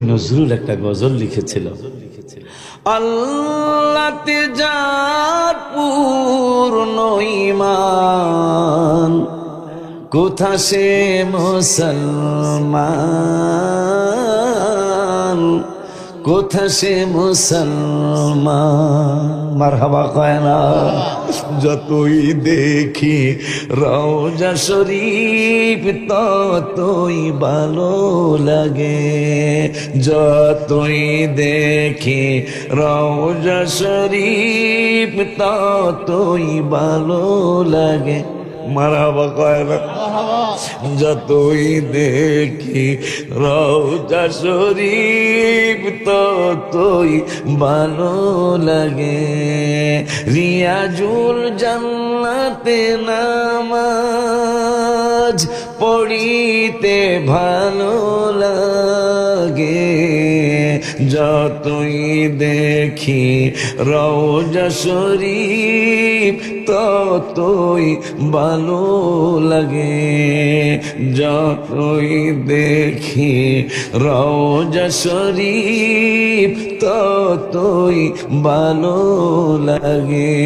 নজরুল একটা গজল লিখেছিল, আল্লাহতে যার পূর্ণ ঈমান, কোথা সে মুসলমান, কোথা সে মুসলমান। মারহাবা কয় না। যতই দেখি রওজা শরীফ ততই ভালো লাগে, যতই দেখি রওজা শরীফ ততই ভালো লাগে। মারহাবা কয় না। যতই দেখি রওজা শরীফ ততই ভালো লাগে, রিয়াজুল জান্নাতে নামাজ পড়িতে ভালো লাগে, যতই দেখি রওজা শরীফ ততই ভালো লাগে, যতই দেখি রওজা শরীফ ততই ভালো লাগে।